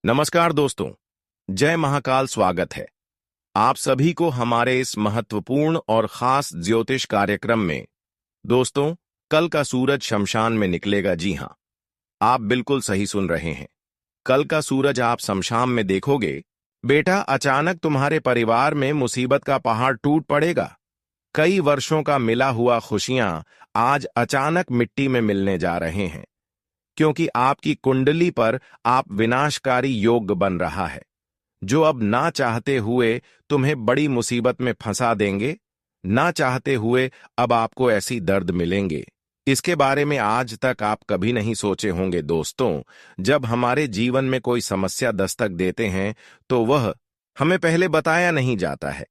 नमस्कार दोस्तों। जय महाकाल। स्वागत है आप सभी को हमारे इस महत्वपूर्ण और खास ज्योतिष कार्यक्रम में। दोस्तों, कल का सूरज शमशान में निकलेगा। जी हां, आप बिल्कुल सही सुन रहे हैं। कल का सूरज आप शमशान में देखोगे। बेटा, अचानक तुम्हारे परिवार में मुसीबत का पहाड़ टूट पड़ेगा। कई वर्षों का मिला हुआ खुशियां आज अचानक मिट्टी में मिलने जा रहे हैं, क्योंकि आपकी कुंडली पर आप विनाशकारी योग बन रहा है, जो अब ना चाहते हुए तुम्हें बड़ी मुसीबत में फंसा देंगे। ना चाहते हुए अब आपको ऐसी दर्द मिलेंगे, इसके बारे में आज तक आप कभी नहीं सोचे होंगे। दोस्तों, जब हमारे जीवन में कोई समस्या दस्तक देते हैं तो वह हमें पहले बताया नहीं जाता है।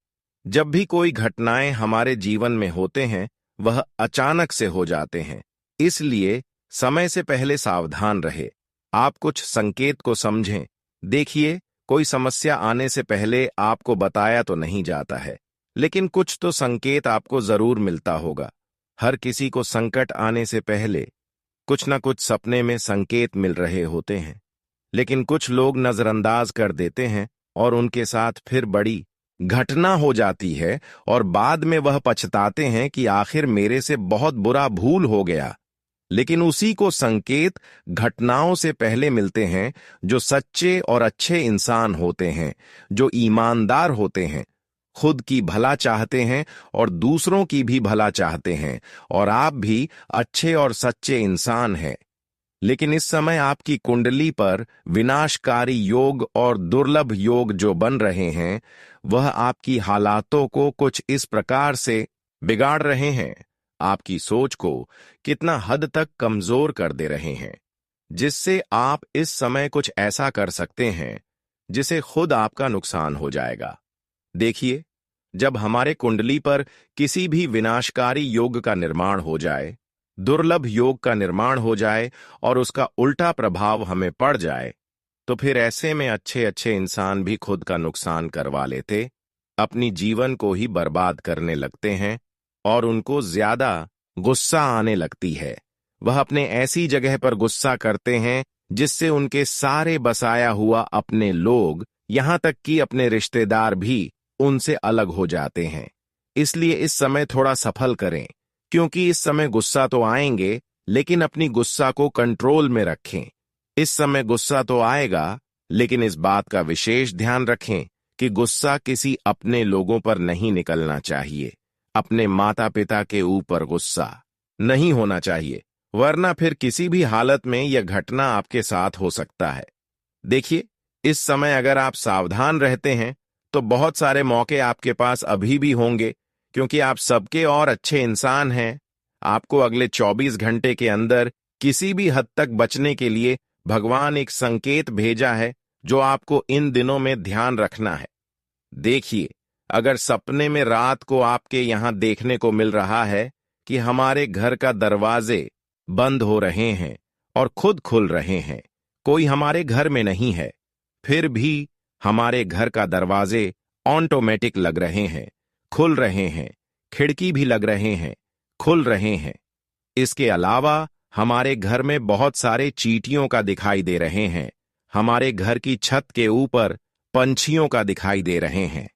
जब भी कोई घटनाएं हमारे जीवन में होते हैं, वह अचानक से हो जाते हैं। इसलिए समय से पहले सावधान रहे। आप कुछ संकेत को समझें। देखिए, कोई समस्या आने से पहले आपको बताया तो नहीं जाता है, लेकिन कुछ तो संकेत आपको जरूर मिलता होगा। हर किसी को संकट आने से पहले कुछ न कुछ सपने में संकेत मिल रहे होते हैं, लेकिन कुछ लोग नजरअंदाज कर देते हैं और उनके साथ फिर बड़ी घटना हो जाती है और बाद में वह पछताते हैं कि आखिर मेरे से बहुत बुरा भूल हो गया। लेकिन उसी को संकेत घटनाओं से पहले मिलते हैं जो सच्चे और अच्छे इंसान होते हैं, जो ईमानदार होते हैं, खुद की भला चाहते हैं और दूसरों की भी भला चाहते हैं। और आप भी अच्छे और सच्चे इंसान हैं। लेकिन इस समय आपकी कुंडली पर विनाशकारी योग और दुर्लभ योग जो बन रहे हैं, वह आपकी हालातों को कुछ इस प्रकार से बिगाड़ रहे हैं, आपकी सोच को कितना हद तक कमजोर कर दे रहे हैं, जिससे आप इस समय कुछ ऐसा कर सकते हैं जिसे खुद आपका नुकसान हो जाएगा। देखिए, जब हमारे कुंडली पर किसी भी विनाशकारी योग का निर्माण हो जाए, दुर्लभ योग का निर्माण हो जाए और उसका उल्टा प्रभाव हमें पड़ जाए, तो फिर ऐसे में अच्छे अच्छे इंसान भी खुद का नुकसान करवा लेते, अपनी जीवन को ही बर्बाद करने लगते हैं और उनको ज्यादा गुस्सा आने लगती है। वह अपने ऐसी जगह पर गुस्सा करते हैं जिससे उनके सारे बसाया हुआ अपने लोग, यहां तक कि अपने रिश्तेदार भी उनसे अलग हो जाते हैं। इसलिए इस समय थोड़ा सफल करें, क्योंकि इस समय गुस्सा तो आएंगे, लेकिन अपनी गुस्सा को कंट्रोल में रखें। इस समय गुस्सा तो आएगा, लेकिन इस बात का विशेष ध्यान रखें कि गुस्सा किसी अपने लोगों पर नहीं निकलना चाहिए। अपने माता पिता के ऊपर गुस्सा नहीं होना चाहिए, वरना फिर किसी भी हालत में यह घटना आपके साथ हो सकता है। देखिए, इस समय अगर आप सावधान रहते हैं तो बहुत सारे मौके आपके पास अभी भी होंगे, क्योंकि आप सबके और अच्छे इंसान हैं। आपको अगले 24 घंटे के अंदर किसी भी हद तक बचने के लिए भगवान एक संकेत भेजा है, जो आपको इन दिनों में ध्यान रखना है। देखिए, अगर सपने में रात को आपके यहां देखने को मिल रहा है कि हमारे घर का दरवाजे बंद हो रहे हैं और खुद खुल रहे हैं, कोई हमारे घर में नहीं है, फिर भी हमारे घर का दरवाजे ऑटोमेटिक लग रहे हैं, खुल रहे हैं, खिड़की भी लग रहे हैं, खुल रहे हैं। इसके अलावा हमारे घर में बहुत सारे चींटियों का दिखाई दे रहे हैं, हमारे घर की छत के ऊपर पंछियों का दिखाई दे रहे हैं,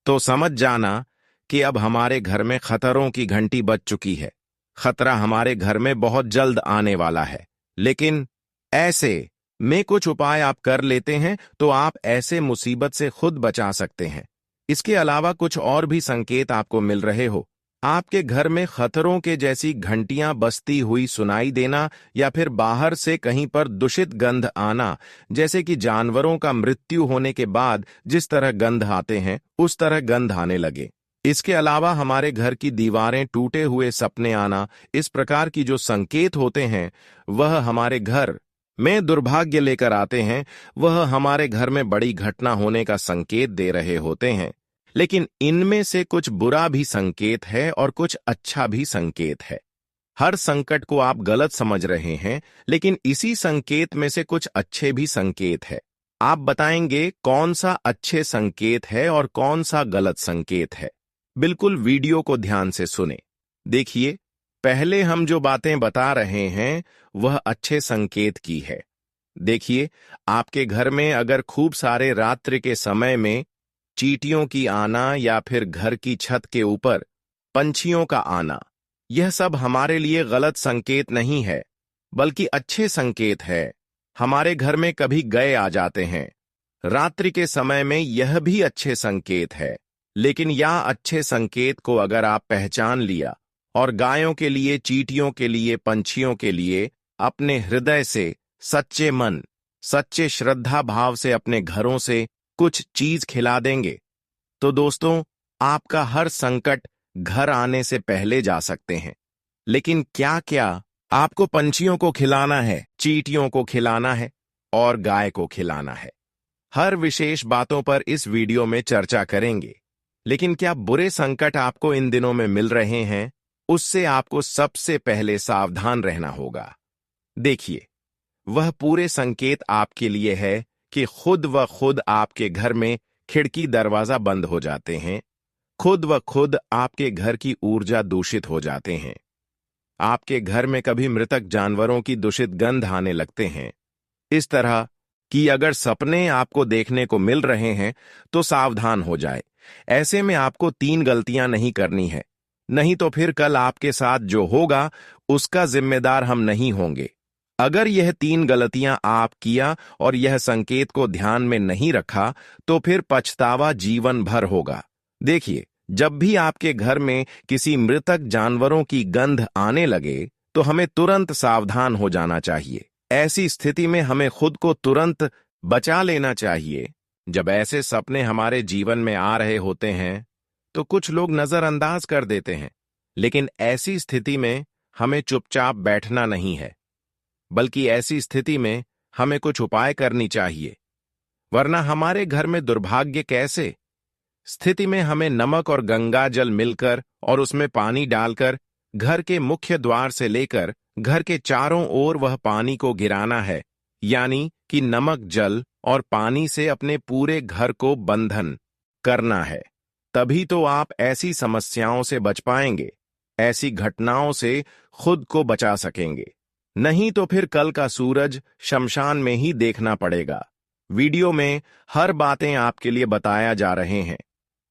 तो समझ जाना कि अब हमारे घर में खतरों की घंटी बज चुकी है। खतरा हमारे घर में बहुत जल्द आने वाला है। लेकिन ऐसे में कुछ उपाय आप कर लेते हैं तो आप ऐसे मुसीबत से खुद बचा सकते हैं। इसके अलावा कुछ और भी संकेत आपको मिल रहे हो। आपके घर में खतरों के जैसी घंटियां बजती हुई सुनाई देना, या फिर बाहर से कहीं पर दूषित गंध आना, जैसे कि जानवरों का मृत्यु होने के बाद जिस तरह गंध आते हैं, उस तरह गंध आने लगे। इसके अलावा हमारे घर की दीवारें टूटे हुए सपने आना, इस प्रकार की जो संकेत होते हैं, वह हमारे घर में दुर्भाग्य लेकर आते हैं। वह हमारे घर में बड़ी घटना होने का संकेत दे रहे होते हैं। लेकिन इनमें से कुछ बुरा भी संकेत है और कुछ अच्छा भी संकेत है। हर संकट को आप गलत समझ रहे हैं, लेकिन इसी संकेत में से कुछ अच्छे भी संकेत है। आप बताएंगे कौन सा अच्छे संकेत है और कौन सा गलत संकेत है। बिल्कुल वीडियो को ध्यान से सुने। देखिए, पहले हम जो बातें बता रहे हैं वह अच्छे संकेत की है। देखिए, आपके घर में अगर खूब सारे रात्रि के समय में चींटियों की आना या फिर घर की छत के ऊपर पंछियों का आना, यह सब हमारे लिए गलत संकेत नहीं है, बल्कि अच्छे संकेत है। हमारे घर में कभी गए आ जाते हैं। रात्रि के समय में यह भी अच्छे संकेत है। लेकिन यह अच्छे संकेत को अगर आप पहचान लिया और गायों के लिए, चींटियों के लिए, पंछियों के लिए अपने हृदय से, सच्चे मन, सच्चे श्रद्धा भाव से अपने घरों से कुछ चीज खिला देंगे, तो दोस्तों, आपका हर संकट घर आने से पहले जा सकते हैं। लेकिन क्या क्या आपको पंछियों को खिलाना है, चींटियों को खिलाना है और गाय को खिलाना है? हर विशेष बातों पर इस वीडियो में चर्चा करेंगे। लेकिन क्या बुरे संकट आपको इन दिनों में मिल रहे हैं? उससे आपको सबसे पहले सावधान रहना होगा। देखिए, वह पूरे संकेत आपके लिए है कि खुद व खुद आपके घर में खिड़की दरवाजा बंद हो जाते हैं, खुद व खुद आपके घर की ऊर्जा दूषित हो जाते हैं, आपके घर में कभी मृतक जानवरों की दूषित गंध आने लगते हैं। इस तरह कि अगर सपने आपको देखने को मिल रहे हैं तो सावधान हो जाए। ऐसे में आपको 3 गलतियां नहीं करनी है, नहीं तो फिर कल आपके साथ जो होगा उसका जिम्मेदार हम नहीं होंगे। अगर यह 3 गलतियां आप किया और यह संकेत को ध्यान में नहीं रखा तो फिर पछतावा जीवन भर होगा। देखिए, जब भी आपके घर में किसी मृतक जानवरों की गंध आने लगे तो हमें तुरंत सावधान हो जाना चाहिए। ऐसी स्थिति में हमें खुद को तुरंत बचा लेना चाहिए। जब ऐसे सपने हमारे जीवन में आ रहे होते हैं तो कुछ लोग नजरअंदाज कर देते हैं, लेकिन ऐसी स्थिति में हमें चुपचाप बैठना नहीं है, बल्कि ऐसी स्थिति में हमें कुछ उपाय करनी चाहिए, वरना हमारे घर में दुर्भाग्य कैसे? स्थिति में हमें नमक और गंगा जल मिलकर और उसमें पानी डालकर घर के मुख्य द्वार से लेकर घर के चारों ओर वह पानी को गिराना है, यानी कि नमक, जल और पानी से अपने पूरे घर को बंधन करना है। तभी तो आप ऐसी समस्याओं से बच पाएंगे, ऐसी घटनाओं से खुद को बचा सकेंगे। नहीं तो फिर कल का सूरज शमशान में ही देखना पड़ेगा। वीडियो में हर बातें आपके लिए बताया जा रहे हैं।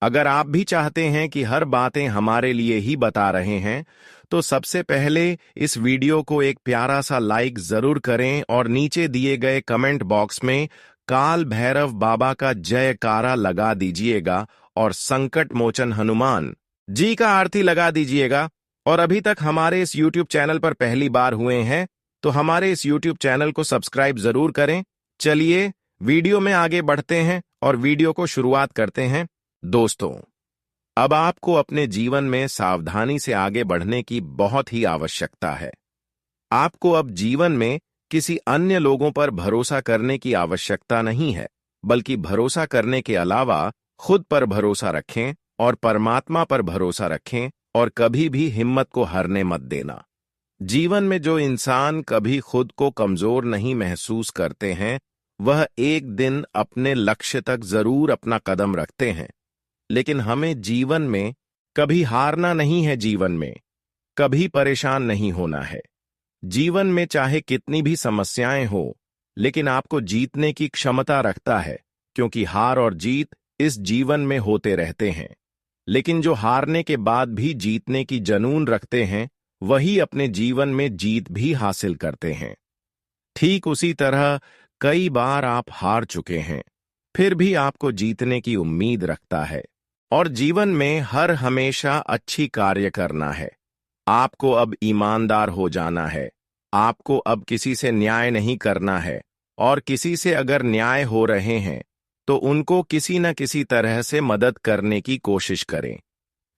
अगर आप भी चाहते हैं कि हर बातें हमारे लिए ही बता रहे हैं, तो सबसे पहले इस वीडियो को एक प्यारा सा लाइक जरूर करें और नीचे दिए गए कमेंट बॉक्स में काल भैरव बाबा का जयकारा लगा दीजिएगा और संकट मोचन हनुमान जी का आरती लगा दीजिएगा। और अभी तक हमारे इस YouTube चैनल पर पहली बार हुए हैं तो हमारे इस YouTube चैनल को सब्सक्राइब जरूर करें। चलिए वीडियो में आगे बढ़ते हैं और वीडियो को शुरुआत करते हैं। दोस्तों, अब आपको अपने जीवन में सावधानी से आगे बढ़ने की बहुत ही आवश्यकता है। आपको अब जीवन में किसी अन्य लोगों पर भरोसा करने की आवश्यकता नहीं है, बल्कि भरोसा करने के अलावा खुद पर भरोसा रखें और परमात्मा पर भरोसा रखें और कभी भी हिम्मत को हारने मत देना। जीवन में जो इंसान कभी खुद को कमजोर नहीं महसूस करते हैं, वह एक दिन अपने लक्ष्य तक जरूर अपना कदम रखते हैं। लेकिन हमें जीवन में कभी हारना नहीं है, जीवन में कभी परेशान नहीं होना है। जीवन में चाहे कितनी भी समस्याएं हो, लेकिन आपको जीतने की क्षमता रखता है, क्योंकि हार और जीत इस जीवन में होते रहते हैं। लेकिन जो हारने के बाद भी जीतने की जुनून रखते हैं, वही अपने जीवन में जीत भी हासिल करते हैं। ठीक उसी तरह कई बार आप हार चुके हैं, फिर भी आपको जीतने की उम्मीद रखता है। और जीवन में हर हमेशा अच्छी कार्य करना है। आपको अब ईमानदार हो जाना है। आपको अब किसी से न्याय नहीं करना है, और किसी से अगर न्याय हो रहे हैं तो उनको किसी न किसी तरह से मदद करने की कोशिश करें,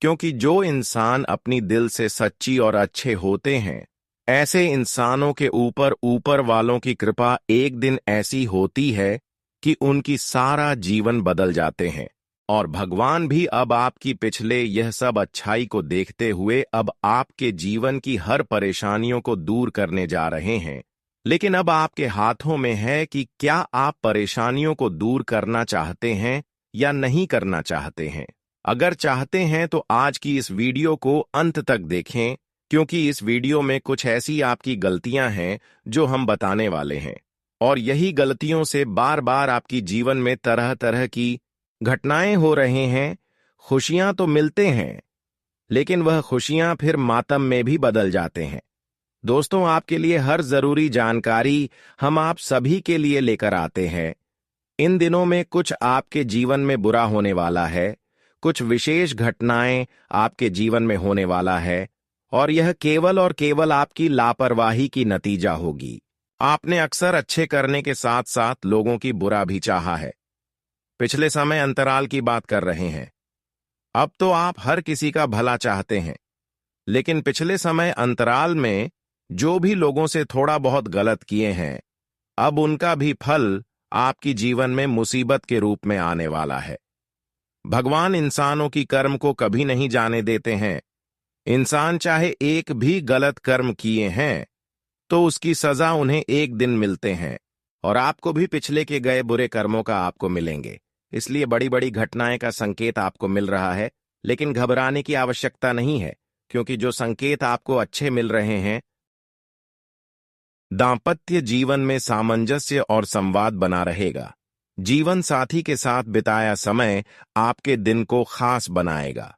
क्योंकि जो इंसान अपनी दिल से सच्ची और अच्छे होते हैं, ऐसे इंसानों के ऊपर वालों की कृपा एक दिन ऐसी होती है कि उनकी सारा जीवन बदल जाते हैं। और भगवान भी अब आपकी पिछले यह सब अच्छाई को देखते हुए अब आपके जीवन की हर परेशानियों को दूर करने जा रहे हैं। लेकिन अब आपके हाथों में है कि क्या आप परेशानियों को दूर करना चाहते हैं या नहीं करना चाहते हैं। अगर चाहते हैं तो आज की इस वीडियो को अंत तक देखें, क्योंकि इस वीडियो में कुछ ऐसी आपकी गलतियां हैं जो हम बताने वाले हैं। और यही गलतियों से बार बार आपकी जीवन में तरह तरह की घटनाएं हो रहे हैं। खुशियां तो मिलते हैं, लेकिन वह खुशियां फिर मातम में भी बदल जाते हैं। दोस्तों, आपके लिए हर जरूरी जानकारी हम आप सभी के लिए लेकर आते हैं। इन दिनों में कुछ आपके जीवन में बुरा होने वाला है, कुछ विशेष घटनाएं आपके जीवन में होने वाला है, और यह केवल और केवल आपकी लापरवाही की नतीजा होगी। आपने अक्सर अच्छे करने के साथ साथ लोगों की बुरा भी चाहा है। पिछले समय अंतराल की बात कर रहे हैं। अब तो आप हर किसी का भला चाहते हैं, लेकिन पिछले समय अंतराल में जो भी लोगों से थोड़ा बहुत गलत किए हैं, अब उनका भी फल आपकी जीवन में मुसीबत के रूप में आने वाला है। भगवान इंसानों की कर्म को कभी नहीं जाने देते हैं। इंसान चाहे एक भी गलत कर्म किए हैं तो उसकी सजा उन्हें एक दिन मिलते हैं, और आपको भी पिछले के गए बुरे कर्मों का आपको मिलेंगे। इसलिए बड़ी बड़ी घटनाएं का संकेत आपको मिल रहा है, लेकिन घबराने की आवश्यकता नहीं है, क्योंकि जो संकेत आपको अच्छे मिल रहे हैं। दांपत्य जीवन में सामंजस्य और संवाद बना रहेगा। जीवन साथी के साथ बिताया समय आपके दिन को खास बनाएगा।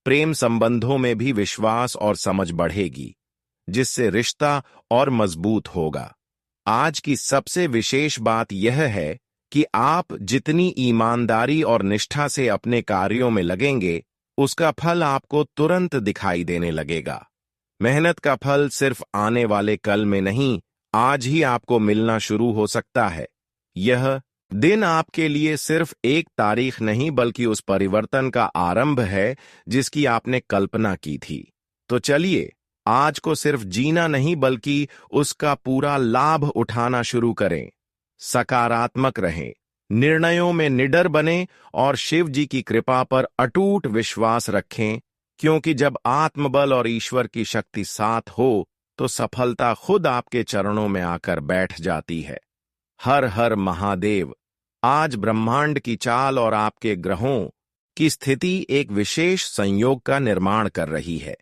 प्रेम संबंधों में भी विश्वास और समझ बढ़ेगी, जिससे रिश्ता और मजबूत होगा। आज की सबसे विशेष बात यह है कि आप जितनी ईमानदारी और निष्ठा से अपने कार्यों में लगेंगे, उसका फल आपको तुरंत दिखाई देने लगेगा। मेहनत का फल सिर्फ आने वाले कल में नहीं, आज ही आपको मिलना शुरू हो सकता है। यह दिन आपके लिए सिर्फ एक तारीख नहीं, बल्कि उस परिवर्तन का आरंभ है जिसकी आपने कल्पना की थी। तो चलिए, आज को सिर्फ जीना नहीं, बल्कि उसका पूरा लाभ उठाना शुरू करें। सकारात्मक रहें, निर्णयों में निडर बनें और शिव जी की कृपा पर अटूट विश्वास रखें, क्योंकि जब आत्मबल और ईश्वर की शक्ति साथ हो तो सफलता खुद आपके चरणों में आकर बैठ जाती है। हर हर महादेव। आज ब्रह्मांड की चाल और आपके ग्रहों की स्थिति एक विशेष संयोग का निर्माण कर रही है।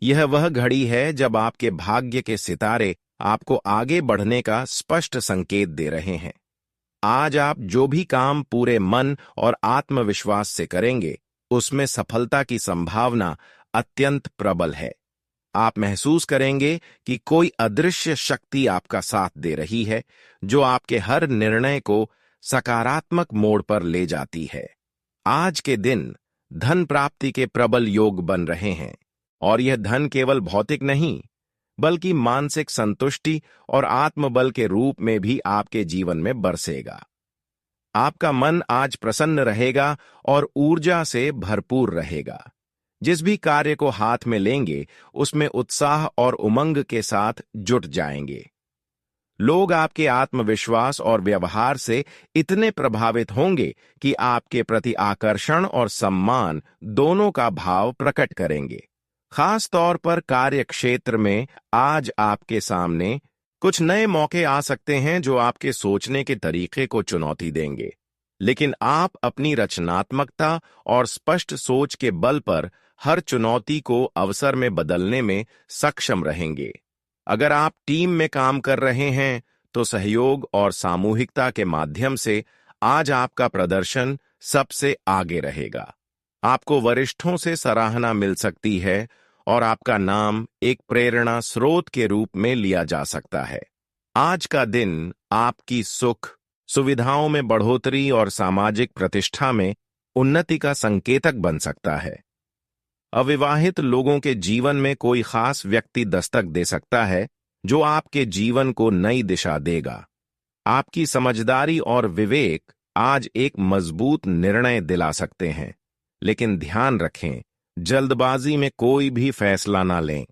यह वह घड़ी है जब आपके भाग्य के सितारे आपको आगे बढ़ने का स्पष्ट संकेत दे रहे हैं। आज आप जो भी काम पूरे मन और आत्मविश्वास से करेंगे, उसमें सफलता की संभावना अत्यंत प्रबल है। आप महसूस करेंगे कि कोई अदृश्य शक्ति आपका साथ दे रही है, जो आपके हर निर्णय को सकारात्मक मोड़ पर ले जाती है। आज के दिन धन प्राप्ति के प्रबल योग बन रहे हैं, और यह धन केवल भौतिक नहीं, बल्कि मानसिक संतुष्टि और आत्मबल के रूप में भी आपके जीवन में बरसेगा। आपका मन आज प्रसन्न रहेगा और ऊर्जा से भरपूर रहेगा। जिस भी कार्य को हाथ में लेंगे, उसमें उत्साह और उमंग के साथ जुट जाएंगे। लोग आपके आत्मविश्वास और व्यवहार से इतने प्रभावित होंगे कि आपके प्रति आकर्षण और सम्मान दोनों का भाव प्रकट करेंगे। खास तौर पर कार्य क्षेत्र में आज आपके सामने कुछ नए मौके आ सकते हैं, जो आपके सोचने के तरीके को चुनौती देंगे, लेकिन आप अपनी रचनात्मकता और स्पष्ट सोच के बल पर हर चुनौती को अवसर में बदलने में सक्षम रहेंगे। अगर आप टीम में काम कर रहे हैं, तो सहयोग और सामूहिकता के माध्यम से आज आपका प्रदर्शन सबसे आगे रहेगा। आपको वरिष्ठों से सराहना मिल सकती है और आपका नाम एक प्रेरणा स्रोत के रूप में लिया जा सकता है। आज का दिन आपकी सुख, सुविधाओं में बढ़ोतरी और सामाजिक प्रतिष्ठा में उन्नति का संकेतक बन सकता है। अविवाहित लोगों के जीवन में कोई खास व्यक्ति दस्तक दे सकता है, जो आपके जीवन को नई दिशा देगा। आपकी समझदारी और विवेक आज एक मजबूत निर्णय दिला सकते हैं, लेकिन ध्यान रखें, जल्दबाजी में कोई भी फैसला ना लें।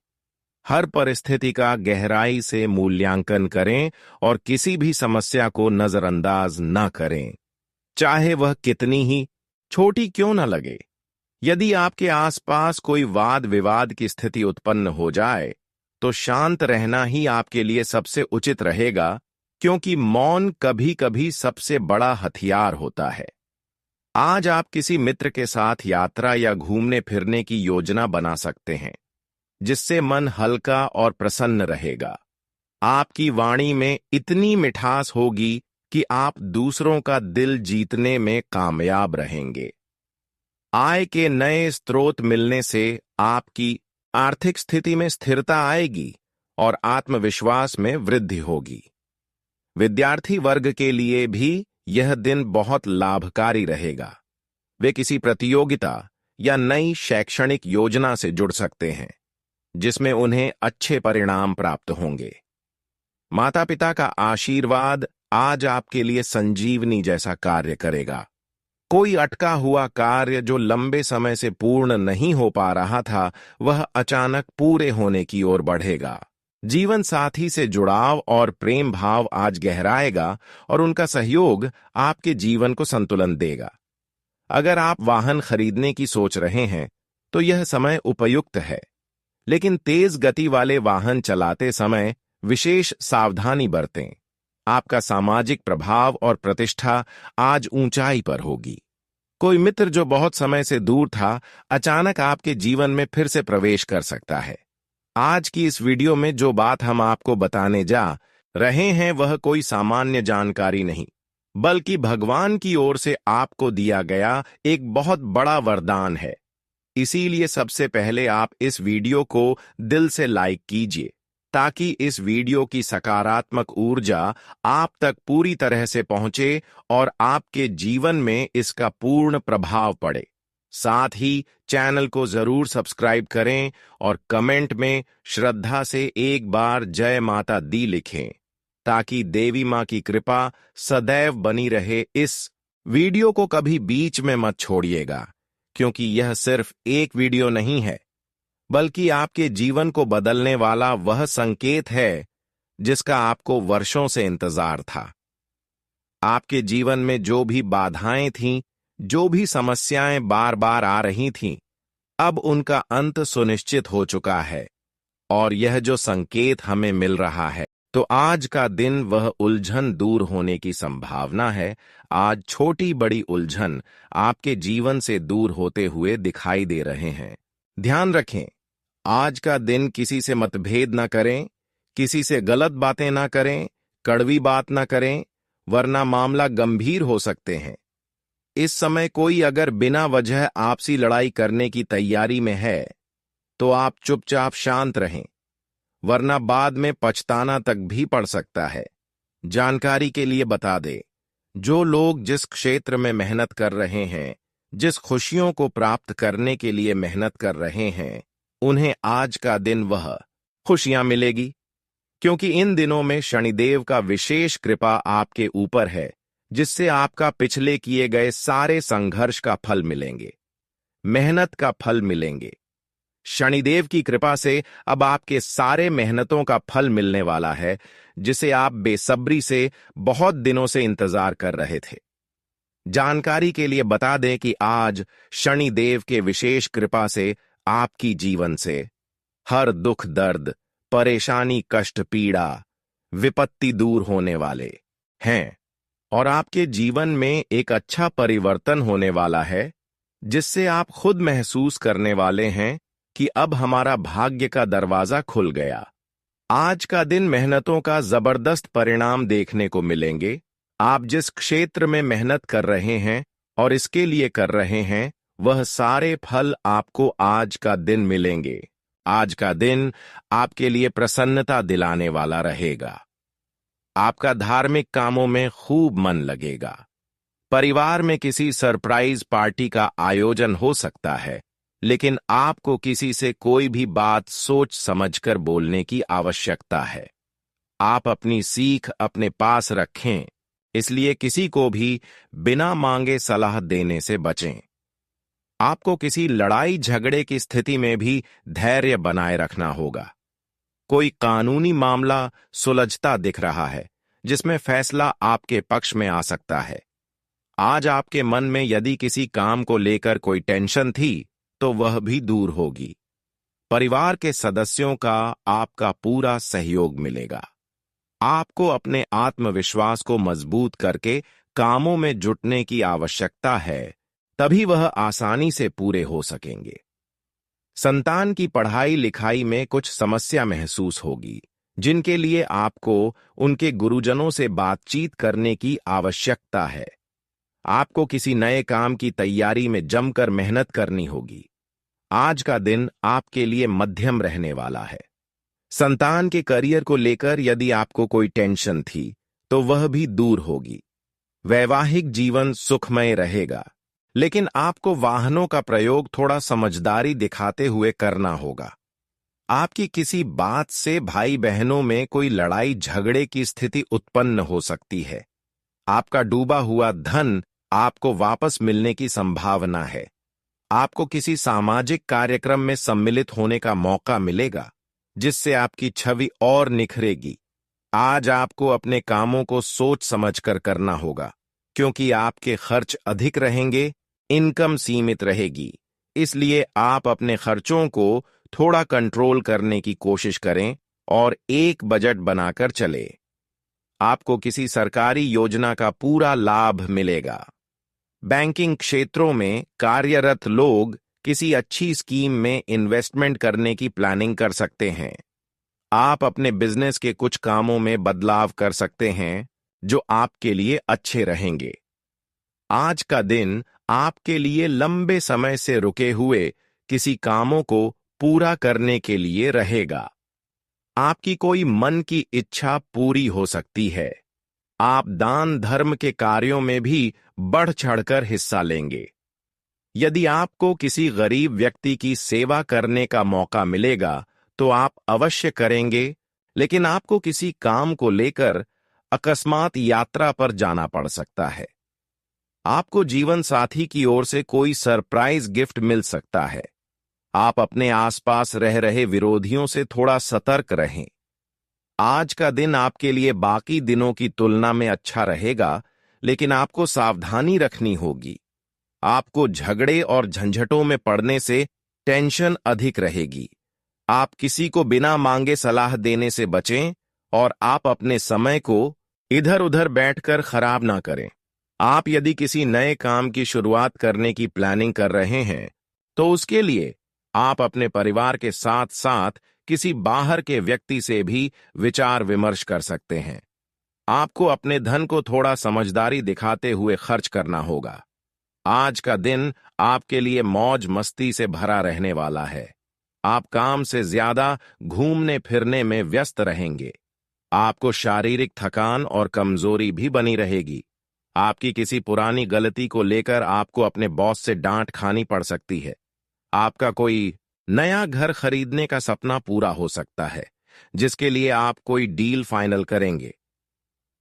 हर परिस्थिति का गहराई से मूल्यांकन करें और किसी भी समस्या को नजरअंदाज न करें, चाहे वह कितनी ही छोटी क्यों न लगे। यदि आपके आसपास कोई वाद विवाद की स्थिति उत्पन्न हो जाए, तो शांत रहना ही आपके लिए सबसे उचित रहेगा, क्योंकि मौन कभी कभी सबसे बड़ा हथियार होता है। आज आप किसी मित्र के साथ यात्रा या घूमने फिरने की योजना बना सकते हैं, जिससे मन हल्का और प्रसन्न रहेगा। आपकी वाणी में इतनी मिठास होगी कि आप दूसरों का दिल जीतने में कामयाब रहेंगे। आय के नए स्रोत मिलने से आपकी आर्थिक स्थिति में स्थिरता आएगी और आत्मविश्वास में वृद्धि होगी। विद्यार्थी वर्ग के लिए भी यह दिन बहुत लाभकारी रहेगा। वे किसी प्रतियोगिता या नई शैक्षणिक योजना से जुड़ सकते हैं, जिसमें उन्हें अच्छे परिणाम प्राप्त होंगे। माता पिता का आशीर्वाद आज आपके लिए संजीवनी जैसा कार्य करेगा। कोई अटका हुआ कार्य जो लंबे समय से पूर्ण नहीं हो पा रहा था, वह अचानक पूरे होने की ओर बढ़ेगा। जीवन साथी से जुड़ाव और प्रेम भाव आज गहराएगा और उनका सहयोग आपके जीवन को संतुलन देगा। अगर आप वाहन खरीदने की सोच रहे हैं, तो यह समय उपयुक्त है, लेकिन तेज गति वाले वाहन चलाते समय विशेष सावधानी बरतें। आपका सामाजिक प्रभाव और प्रतिष्ठा आज ऊंचाई पर होगी। कोई मित्र जो बहुत समय से दूर था, अचानक आपके जीवन में फिर से प्रवेश कर सकता है। आज की इस वीडियो में जो बात हम आपको बताने जा रहे हैं, वह कोई सामान्य जानकारी नहीं, बल्कि भगवान की ओर से आपको दिया गया एक बहुत बड़ा वरदान है। इसीलिए सबसे पहले आप इस वीडियो को दिल से लाइक कीजिए, ताकि इस वीडियो की सकारात्मक ऊर्जा आप तक पूरी तरह से पहुंचे और आपके जीवन में इसका पूर्ण प्रभाव पड़े। साथ ही चैनल को जरूर सब्सक्राइब करें और कमेंट में श्रद्धा से एक बार जय माता दी लिखें, ताकि देवी मां की कृपा सदैव बनी रहे। इस वीडियो को कभी बीच में मत छोड़िएगा, क्योंकि यह सिर्फ एक वीडियो नहीं है, बल्कि आपके जीवन को बदलने वाला वह संकेत है जिसका आपको वर्षों से इंतजार था। आपके जीवन में जो भी बाधाएं थीं, जो भी समस्याएं बार बार आ रही थीं, अब उनका अंत सुनिश्चित हो चुका है। और यह जो संकेत हमें मिल रहा है, तो आज का दिन वह उलझन दूर होने की संभावना है। आज छोटी बड़ी उलझन आपके जीवन से दूर होते हुए दिखाई दे रहे हैं। ध्यान रखें, आज का दिन किसी से मतभेद न करें, किसी से गलत बातें ना करें, कड़वी बात ना करें, वरना मामला गंभीर हो सकते हैं। इस समय कोई अगर बिना वजह आपसी लड़ाई करने की तैयारी में है, तो आप चुपचाप शांत रहें, वरना बाद में पछताना तक भी पड़ सकता है। जानकारी के लिए बता दें, जो लोग जिस क्षेत्र में मेहनत कर रहे हैं, जिस खुशियों को प्राप्त करने के लिए मेहनत कर रहे हैं, उन्हें आज का दिन वह खुशियां मिलेगी, क्योंकि इन दिनों में शनिदेव का विशेष कृपा आपके ऊपर है, जिससे आपका पिछले किए गए सारे संघर्ष का फल मिलेंगे, मेहनत का फल मिलेंगे। शनिदेव की कृपा से अब आपके सारे मेहनतों का फल मिलने वाला है, जिसे आप बेसब्री से बहुत दिनों से इंतजार कर रहे थे। जानकारी के लिए बता दें कि आज शनिदेव के विशेष कृपा से आपकी जीवन से हर दुख दर्द, परेशानी, कष्ट, पीड़ा, विपत्ति दूर होने वाले हैं और आपके जीवन में एक अच्छा परिवर्तन होने वाला है, जिससे आप खुद महसूस करने वाले हैं कि अब हमारा भाग्य का दरवाजा खुल गया। आज का दिन मेहनतों का जबरदस्त परिणाम देखने को मिलेंगे। आप जिस क्षेत्र में मेहनत कर रहे हैं और इसके लिए कर रहे हैं, वह सारे फल आपको आज का दिन मिलेंगे। आज का दिन आपके लिए प्रसन्नता दिलाने वाला रहेगा। आपका धार्मिक कामों में खूब मन लगेगा। परिवार में किसी सरप्राइज पार्टी का आयोजन हो सकता है, लेकिन आपको किसी से कोई भी बात सोच समझकर बोलने की आवश्यकता है। आप अपनी सीख अपने पास रखें, इसलिए किसी को भी बिना मांगे सलाह देने से बचें। आपको किसी लड़ाई झगड़े की स्थिति में भी धैर्य बनाए रखना होगा। कोई कानूनी मामला सुलझता दिख रहा है, जिसमें फैसला आपके पक्ष में आ सकता है। आज आपके मन में यदि किसी काम को लेकर कोई टेंशन थी, तो वह भी दूर होगी। परिवार के सदस्यों का आपका पूरा सहयोग मिलेगा। आपको अपने आत्मविश्वास को मजबूत करके कामों में जुटने की आवश्यकता है, तभी वह आसानी से पूरे हो सकेंगे। संतान की पढ़ाई लिखाई में कुछ समस्या महसूस होगी, जिनके लिए आपको उनके गुरुजनों से बातचीत करने की आवश्यकता है। आपको किसी नए काम की तैयारी में जमकर मेहनत करनी होगी। आज का दिन आपके लिए मध्यम रहने वाला है। संतान के करियर को लेकर यदि आपको कोई टेंशन थी, तो वह भी दूर होगी। वैवाहिक जीवन सुखमय रहेगा, लेकिन आपको वाहनों का प्रयोग थोड़ा समझदारी दिखाते हुए करना होगा। आपकी किसी बात से भाई बहनों में कोई लड़ाई झगड़े की स्थिति उत्पन्न हो सकती है। आपका डूबा हुआ धन आपको वापस मिलने की संभावना है। आपको किसी सामाजिक कार्यक्रम में सम्मिलित होने का मौका मिलेगा, जिससे आपकी छवि और निखरेगी। आज आपको अपने कामों को सोच समझकर करना होगा, क्योंकि आपके खर्च अधिक रहेंगे, इनकम सीमित रहेगी। इसलिए आप अपने खर्चों को थोड़ा कंट्रोल करने की कोशिश करें और एक बजट बनाकर चले। आपको किसी सरकारी योजना का पूरा लाभ मिलेगा। बैंकिंग क्षेत्रों में कार्यरत लोग किसी अच्छी स्कीम में इन्वेस्टमेंट करने की प्लानिंग कर सकते हैं। आप अपने बिजनेस के कुछ कामों में बदलाव कर सकते हैं, जो आपके लिए अच्छे रहेंगे। आज का दिन आपके लिए लंबे समय से रुके हुए किसी कामों को पूरा करने के लिए रहेगा। आपकी कोई मन की इच्छा पूरी हो सकती है। आप दान धर्म के कार्यों में भी बढ़ चढ़कर हिस्सा लेंगे। यदि आपको किसी गरीब व्यक्ति की सेवा करने का मौका मिलेगा, तो आप अवश्य करेंगे, लेकिन आपको किसी काम को लेकर अकस्मात यात्रा पर जाना पड़ सकता है। आपको जीवन साथी की ओर से कोई सरप्राइज गिफ्ट मिल सकता है। आप अपने आसपास रह रहे विरोधियों से थोड़ा सतर्क रहें। आज का दिन आपके लिए बाकी दिनों की तुलना में अच्छा रहेगा, लेकिन आपको सावधानी रखनी होगी। आपको झगड़े और झंझटों में पड़ने से टेंशन अधिक रहेगी। आप किसी को बिना मांगे सलाह देने से बचें और आप अपने समय को इधर उधर बैठकर खराब ना करें। आप यदि किसी नए काम की शुरुआत करने की प्लानिंग कर रहे हैं, तो उसके लिए आप अपने परिवार के साथ साथ किसी बाहर के व्यक्ति से भी विचार विमर्श कर सकते हैं। आपको अपने धन को थोड़ा समझदारी दिखाते हुए खर्च करना होगा। आज का दिन आपके लिए मौज मस्ती से भरा रहने वाला है। आप काम से ज्यादा घूमने फिरने में व्यस्त रहेंगे। आपको शारीरिक थकान और कमजोरी भी बनी रहेगी। आपकी किसी पुरानी गलती को लेकर आपको अपने बॉस से डांट खानी पड़ सकती है। आपका कोई नया घर खरीदने का सपना पूरा हो सकता है, जिसके लिए आप कोई डील फाइनल करेंगे।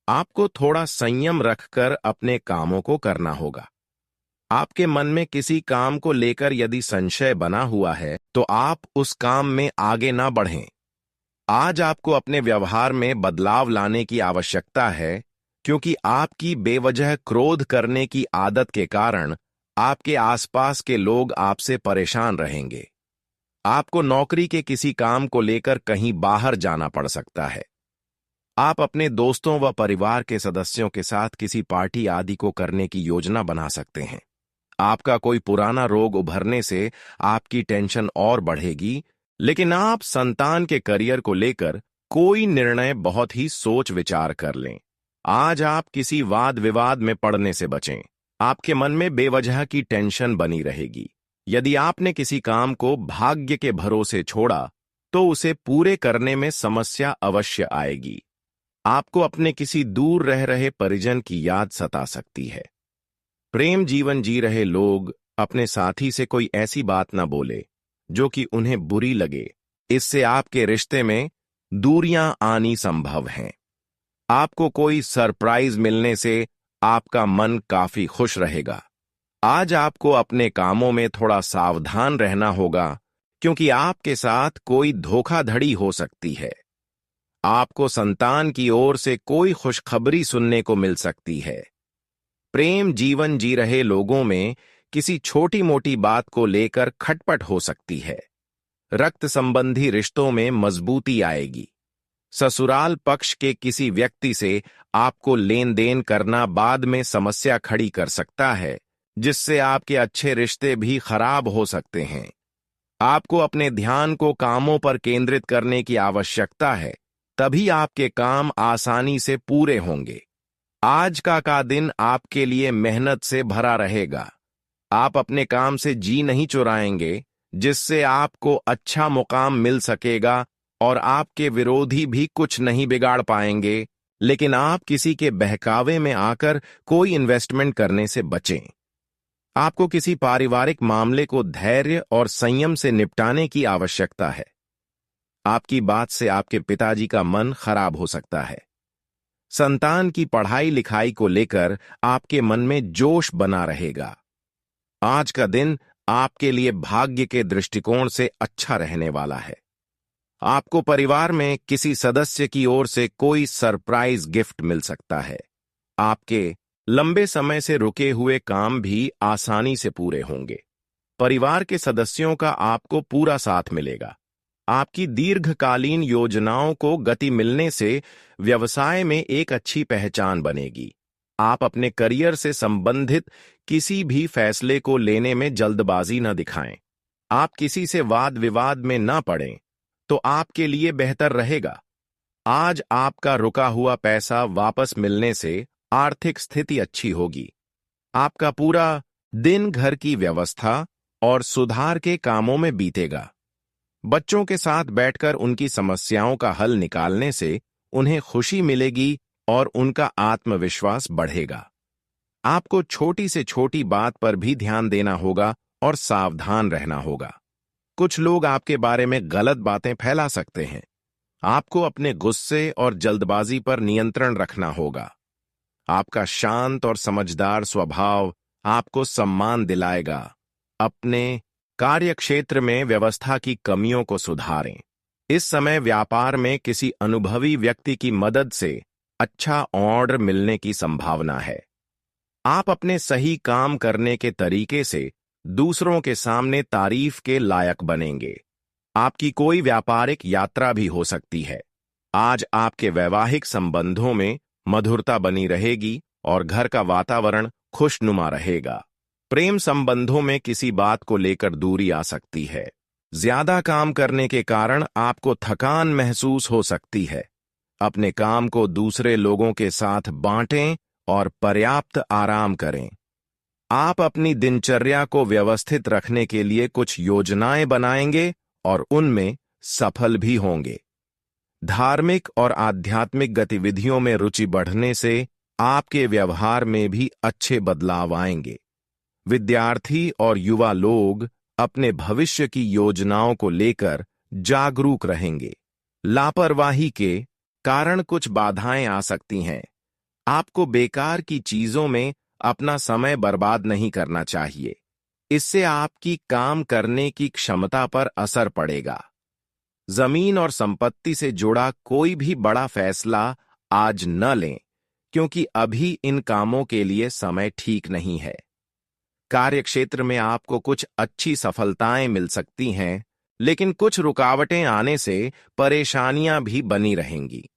आपको थोड़ा संयम रखकर अपने कामों को करना होगा। आपके मन में किसी काम को लेकर यदि संशय बना हुआ है, तो आप उस काम में आगे ना बढ़ें। आज आपको अपने व्यवहार में बदलाव लाने की आवश्यकता है, क्योंकि आपकी बेवजह क्रोध करने की आदत के कारण आपके आसपास के लोग आपसे परेशान रहेंगे। आपको नौकरी के किसी काम को लेकर कहीं बाहर जाना पड़ सकता है। आप अपने दोस्तों व परिवार के सदस्यों के साथ किसी पार्टी आदि को करने की योजना बना सकते हैं। आपका कोई पुराना रोग उभरने से आपकी टेंशन और बढ़ेगी, लेकिन आप संतान के करियर को लेकर कोई निर्णय बहुत ही सोच विचार कर लें। आज आप किसी वाद विवाद में पड़ने से बचें। आपके मन में बेवजह की टेंशन बनी रहेगी। यदि आपने किसी काम को भाग्य के भरोसे छोड़ा, तो उसे पूरे करने में समस्या अवश्य आएगी। आपको अपने किसी दूर रह रहे परिजन की याद सता सकती है। प्रेम जीवन जी रहे लोग अपने साथी से कोई ऐसी बात न बोले जो कि उन्हें बुरी लगे। इससे आपके रिश्ते में दूरियां आनी संभव हैं। आपको कोई सरप्राइज मिलने से आपका मन काफी खुश रहेगा। आज आपको अपने कामों में थोड़ा सावधान रहना होगा, क्योंकि आपके साथ कोई धोखाधड़ी हो सकती है। आपको संतान की ओर से कोई खुशखबरी सुनने को मिल सकती है। प्रेम जीवन जी रहे लोगों में किसी छोटी मोटी बात को लेकर खटपट हो सकती है। रक्त संबंधी रिश्तों में मजबूती आएगी। ससुराल पक्ष के किसी व्यक्ति से आपको लेन देन करना बाद में समस्या खड़ी कर सकता है, जिससे आपके अच्छे रिश्ते भी खराब हो सकते हैं। आपको अपने ध्यान को कामों पर केंद्रित करने की आवश्यकता है, तभी आपके काम आसानी से पूरे होंगे। आज का दिन आपके लिए मेहनत से भरा रहेगा। आप अपने काम से जी नहीं चुराएंगे, जिससे आपको अच्छा मुकाम मिल सकेगा और आपके विरोधी भी कुछ नहीं बिगाड़ पाएंगे। लेकिन आप किसी के बहकावे में आकर कोई इन्वेस्टमेंट करने से बचें। आपको किसी पारिवारिक मामले को धैर्य और संयम से निपटाने की आवश्यकता है। आपकी बात से आपके पिताजी का मन खराब हो सकता है। संतान की पढ़ाई लिखाई को लेकर आपके मन में जोश बना रहेगा। आज का दिन आपके लिए भाग्य के दृष्टिकोण से अच्छा रहने वाला है। आपको परिवार में किसी सदस्य की ओर से कोई सरप्राइज गिफ्ट मिल सकता है। आपके लंबे समय से रुके हुए काम भी आसानी से पूरे होंगे। परिवार के सदस्यों का आपको पूरा साथ मिलेगा। आपकी दीर्घकालीन योजनाओं को गति मिलने से व्यवसाय में एक अच्छी पहचान बनेगी। आप अपने करियर से संबंधित किसी भी फैसले को लेने में जल्दबाजी न दिखाएं। आप किसी से वाद विवाद में न पड़ें, तो आपके लिए बेहतर रहेगा। आज आपका रुका हुआ पैसा वापस मिलने से आर्थिक स्थिति अच्छी होगी। आपका पूरा दिन घर की व्यवस्था और सुधार के कामों में बीतेगा। बच्चों के साथ बैठकर उनकी समस्याओं का हल निकालने से उन्हें खुशी मिलेगी और उनका आत्मविश्वास बढ़ेगा। आपको छोटी से छोटी बात पर भी ध्यान देना होगा और सावधान रहना होगा। कुछ लोग आपके बारे में गलत बातें फैला सकते हैं। आपको अपने गुस्से और जल्दबाजी पर नियंत्रण रखना होगा। आपका शांत और समझदार स्वभाव आपको सम्मान दिलाएगा। अपने कार्यक्षेत्र में व्यवस्था की कमियों को सुधारें। इस समय व्यापार में किसी अनुभवी व्यक्ति की मदद से अच्छा ऑर्डर मिलने की संभावना है। आप अपने सही काम करने के तरीके से दूसरों के सामने तारीफ के लायक बनेंगे। आपकी कोई व्यापारिक यात्रा भी हो सकती है। आज आपके वैवाहिक संबंधों में मधुरता बनी रहेगी और घर का वातावरण खुशनुमा रहेगा। प्रेम संबंधों में किसी बात को लेकर दूरी आ सकती है। ज्यादा काम करने के कारण आपको थकान महसूस हो सकती है। अपने काम को दूसरे लोगों के साथ बांटें और पर्याप्त आराम करें। आप अपनी दिनचर्या को व्यवस्थित रखने के लिए कुछ योजनाएं बनाएंगे और उनमें सफल भी होंगे। धार्मिक और आध्यात्मिक गतिविधियों में रुचि बढ़ने से आपके व्यवहार में भी अच्छे बदलाव आएंगे। विद्यार्थी और युवा लोग अपने भविष्य की योजनाओं को लेकर जागरूक रहेंगे। लापरवाही के कारण कुछ बाधाएं आ सकती हैं। आपको बेकार की चीजों में अपना समय बर्बाद नहीं करना चाहिए। इससे आपकी काम करने की क्षमता पर असर पड़ेगा। जमीन और संपत्ति से जुड़ा कोई भी बड़ा फैसला आज न लें, क्योंकि अभी इन कामों के लिए समय ठीक नहीं है। कार्यक्षेत्र में आपको कुछ अच्छी सफलताएं मिल सकती हैं, लेकिन कुछ रुकावटें आने से परेशानियां भी बनी रहेंगी।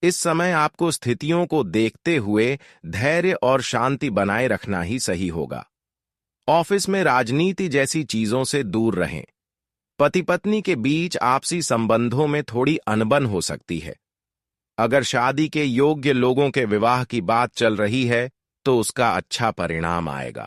इस समय आपको स्थितियों को देखते हुए धैर्य और शांति बनाए रखना ही सही होगा। ऑफिस में राजनीति जैसी चीजों से दूर रहें। पति पत्नी के बीच आपसी संबंधों में थोड़ी अनबन हो सकती है। अगर शादी के योग्य लोगों के विवाह की बात चल रही है, तो उसका अच्छा परिणाम आएगा।